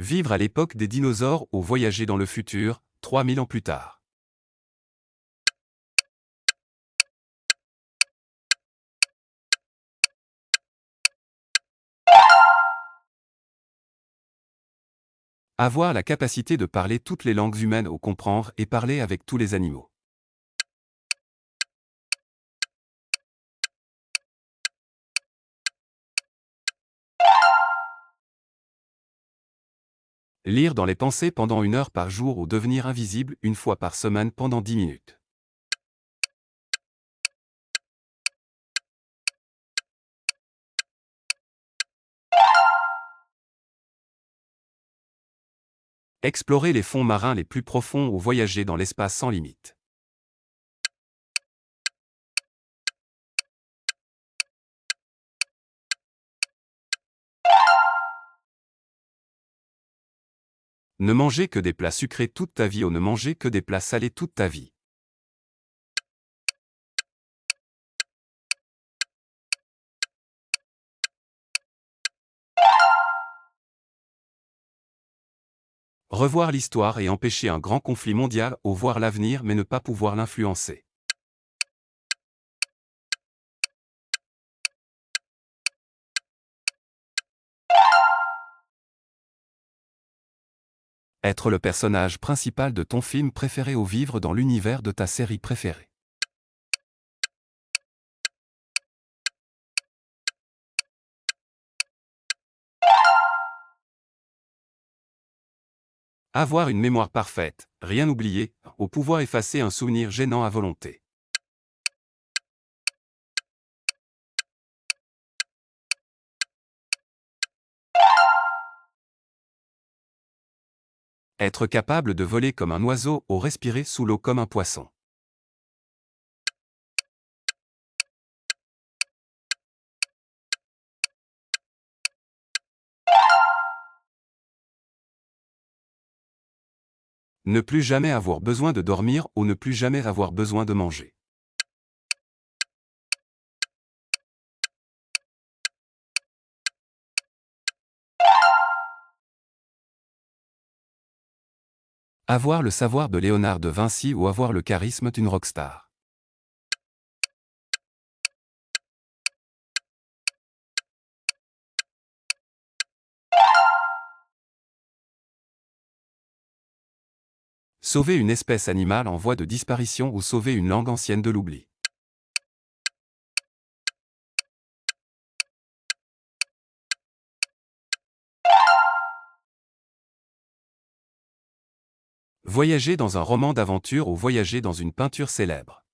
Vivre à l'époque des dinosaures ou voyager dans le futur, 3000 ans plus tard. Avoir la capacité de parler toutes les langues humaines ou comprendre et parler avec tous les animaux. Lire dans les pensées pendant 1 heure par jour ou devenir invisible 1 fois par semaine pendant 10 minutes. Explorer les fonds marins les plus profonds ou voyager dans l'espace sans limite. Ne manger que des plats sucrés toute ta vie ou ne manger que des plats salés toute ta vie. Revoir l'histoire et empêcher un grand conflit mondial ou voir l'avenir mais ne pas pouvoir l'influencer. Être le personnage principal de ton film préféré ou vivre dans l'univers de ta série préférée. Avoir une mémoire parfaite, rien oublier, ou pouvoir effacer un souvenir gênant à volonté. Être capable de voler comme un oiseau ou respirer sous l'eau comme un poisson. Ne plus jamais avoir besoin de dormir ou ne plus jamais avoir besoin de manger. Avoir le savoir de Léonard de Vinci ou avoir le charisme d'une rockstar. Sauver une espèce animale en voie de disparition ou sauver une langue ancienne de l'oubli. Voyager dans un roman d'aventure ou voyager dans une peinture célèbre.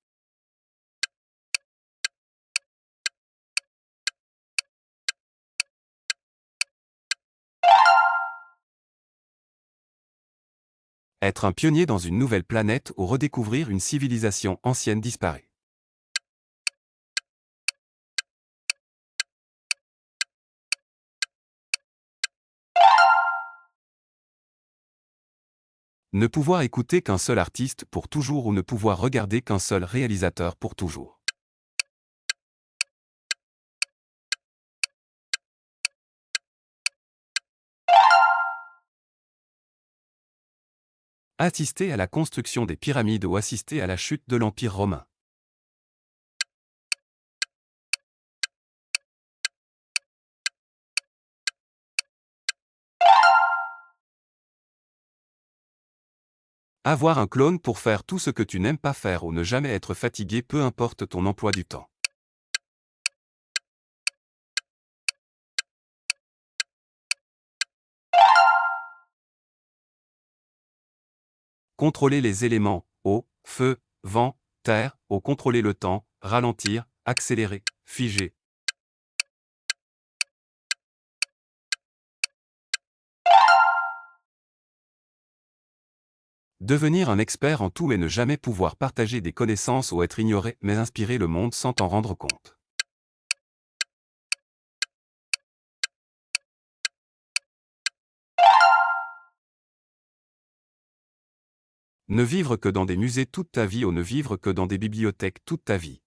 Être un pionnier dans une nouvelle planète ou redécouvrir une civilisation ancienne disparue. Ne pouvoir écouter qu'un seul artiste pour toujours ou ne pouvoir regarder qu'un seul réalisateur pour toujours. Assister à la construction des pyramides ou assister à la chute de l'Empire romain. Avoir un clone pour faire tout ce que tu n'aimes pas faire ou ne jamais être fatigué peu importe ton emploi du temps. Contrôler les éléments, eau, feu, vent, terre, ou contrôler le temps, ralentir, accélérer, figer. Devenir un expert en tout et ne jamais pouvoir partager des connaissances ou être ignoré mais inspirer le monde sans t'en rendre compte. Ne vivre que dans des musées toute ta vie ou ne vivre que dans des bibliothèques toute ta vie.